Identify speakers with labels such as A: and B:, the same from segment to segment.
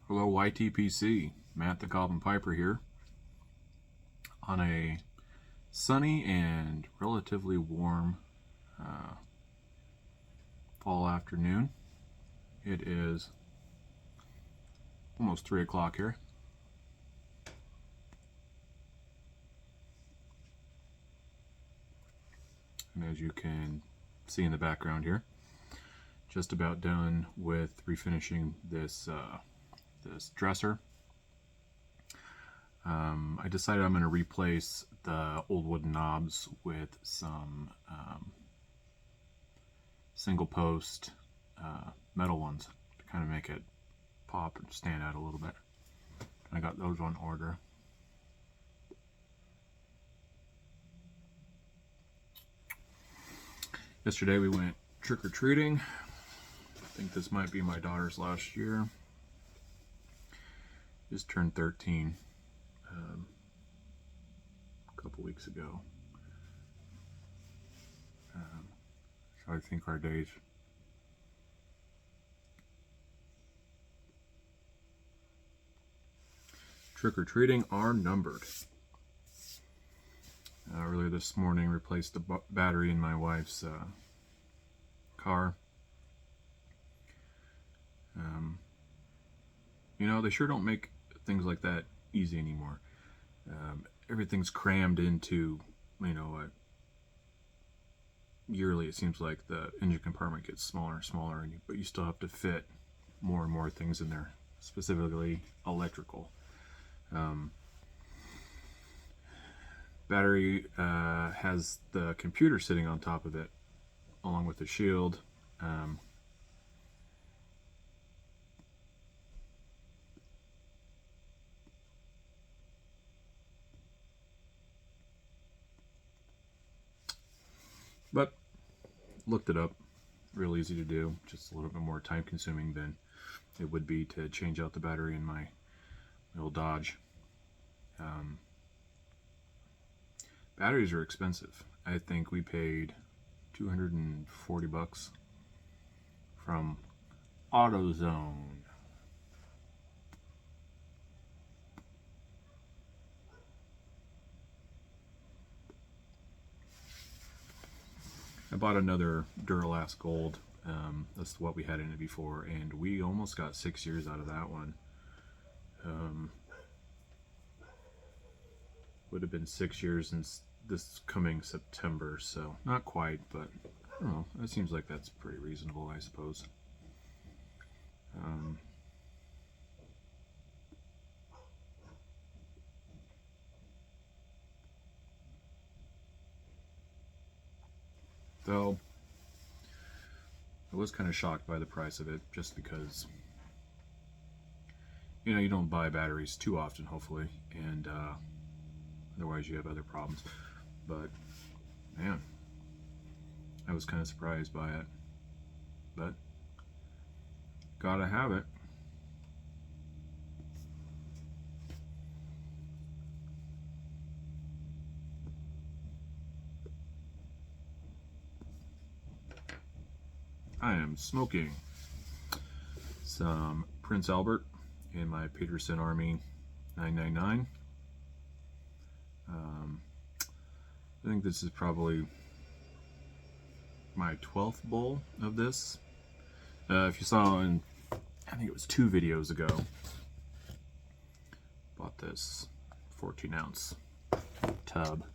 A: Hello YTPC, Matt the Goblin Piper here on a sunny and relatively warm fall afternoon. It is almost 3 o'clock here. And as you can see in the background here, just about done with refinishing this dresser. I decided I'm going to replace the old wooden knobs with some single post metal ones to kind of make it pop and stand out a little bit. I got those on order. Yesterday we went trick-or-treating. I think this might be my daughter's last year. Just turned 13 a couple weeks ago. So I think our days trick-or-treating are numbered. Earlier this morning, replaced the battery in my wife's car. You know, they sure don't make things like that easy anymore. Everything's crammed into, you know, yearly it seems like the engine compartment gets smaller and smaller, but you still have to fit more and more things in there, specifically electrical. Battery has the computer sitting on top of it, along with the shield. But looked it up, real easy to do, just a little bit more time consuming than it would be to change out the battery in my old Dodge. Batteries are expensive. I think we paid $240 from AutoZone. I bought another Duralast Gold. That's what we had in it before, and we almost got 6 years out of that one. Would have been 6 years in this coming September, so not quite, but I don't know. It seems like that's pretty reasonable, I suppose. Though I was kind of shocked by the price of it, just because, you know, you don't buy batteries too often, hopefully, and otherwise you have other problems. But man, I was kind of surprised by it, but gotta have it. I am smoking some Prince Albert in my Peterson Army 999. I think this is probably my 12th bowl of this. If you saw in, I think it was 2 videos ago, bought this 14-ounce tub.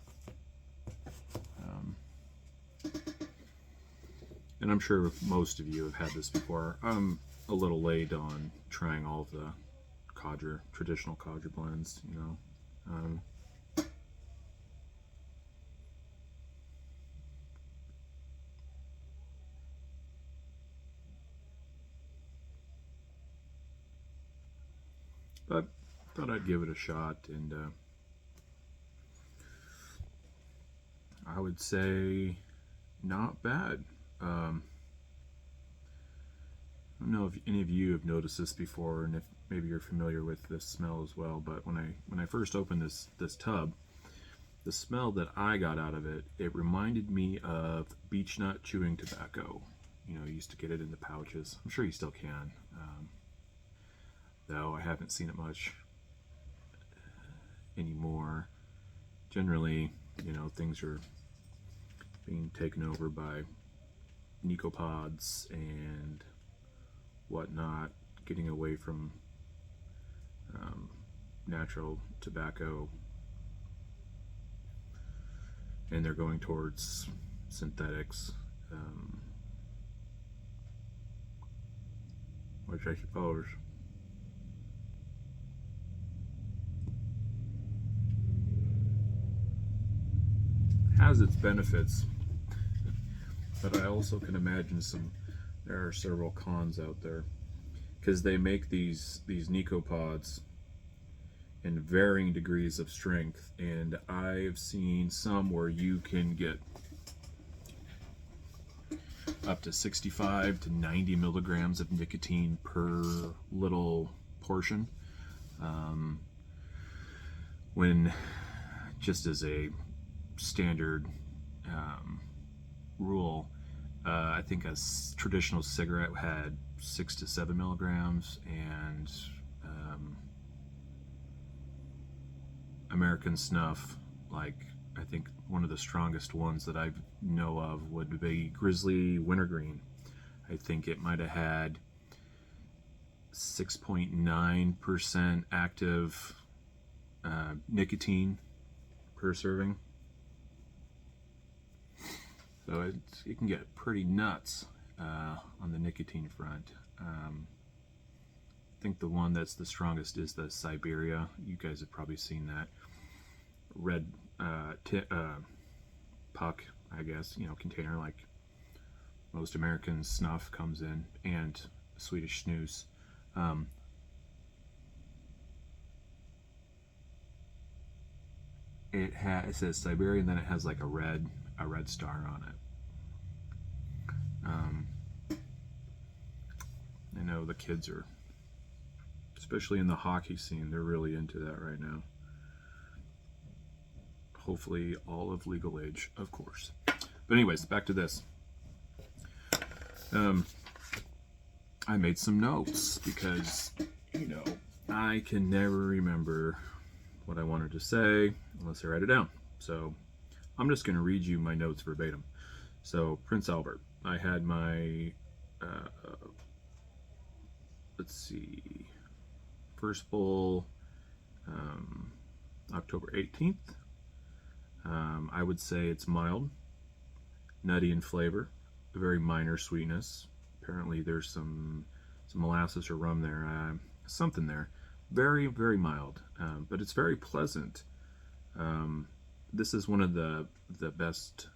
A: And I'm sure most of you have had this before. I'm a little late on trying all of the Codger, traditional Codger blends, you know. But thought I'd give it a shot, and I would say not bad. I don't know if any of you have noticed this before, and if maybe you're familiar with this smell as well. But when I first opened this tub, the smell that I got out of it, it reminded me of beech nut chewing tobacco. You know, you used to get it in the pouches. I'm sure you still can. though I haven't seen it much anymore. Generally, things are being taken over by nicopods and whatnot, getting away from natural tobacco, and they're going towards synthetics, which I suppose has its benefits, but I also can imagine there are several cons out there, because they make these nicopods in varying degrees of strength, and I've seen some where you can get up to 65 to 90 milligrams of nicotine per little portion, when just as a standard rule, I think a traditional cigarette had 6 to 7 milligrams, and American snuff, like, I think one of the strongest ones that I know of would be Grizzly Wintergreen. I think it might have had 6.9% active nicotine per serving. So it can get pretty nuts on the nicotine front. I think the one that's the strongest is the Siberia. You guys have probably seen that red puck, I guess, container like most American snuff comes in, and Swedish snus. It says Siberia, and then it has like a red star on it. I know the kids are, especially in the hockey scene, they're really into that right now. Hopefully all of legal age, of course. But anyways, back to this. I made some notes because, I can never remember what I wanted to say unless I write it down. So I'm just going to read you my notes verbatim. So Prince Albert, I had my, let's see, first bowl, October 18th. I would say it's mild, nutty in flavor, a very minor sweetness. Apparently there's some molasses or rum there, something there. Very, very mild, but it's very pleasant. This is one of the best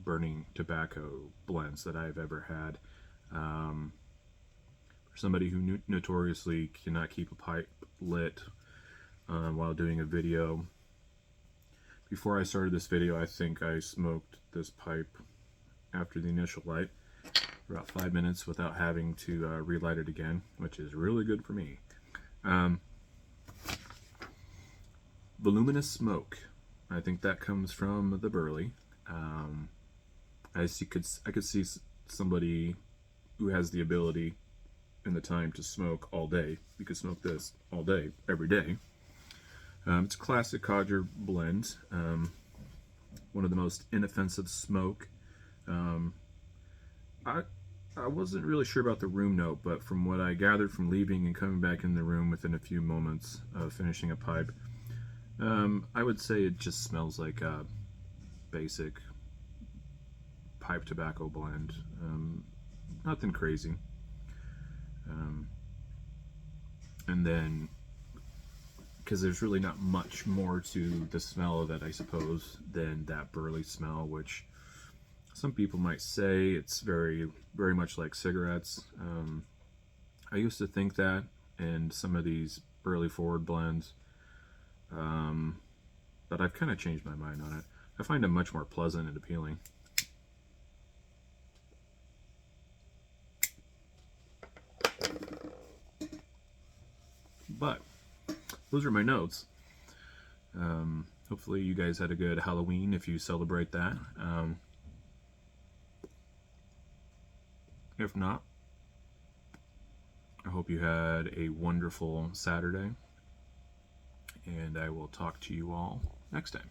A: burning tobacco blends that I've ever had. For somebody who notoriously cannot keep a pipe lit while doing a video, before I started this video, I think I smoked this pipe after the initial light for about 5 minutes without having to relight it again, which is really good for me. Voluminous smoke. I think that comes from the burley. I could see somebody who has the ability and the time to smoke all day. You could smoke this all day, every day. It's a classic Codger blend. One of the most inoffensive smoke. I wasn't really sure about the room note, but from what I gathered from leaving and coming back in the room within a few moments of finishing a pipe, I would say it just smells like a basic pipe tobacco blend. Nothing crazy. And then, because there's really not much more to the smell of it, I suppose, than that burley smell, which some people might say it's very, very much like cigarettes. I used to think that in some of these burley forward blends, but I've kind of changed my mind on it. I find them much more pleasant and appealing. But those are my notes. Hopefully you guys had a good Halloween if you celebrate that. If not, I hope you had a wonderful Saturday, and I will talk to you all next time.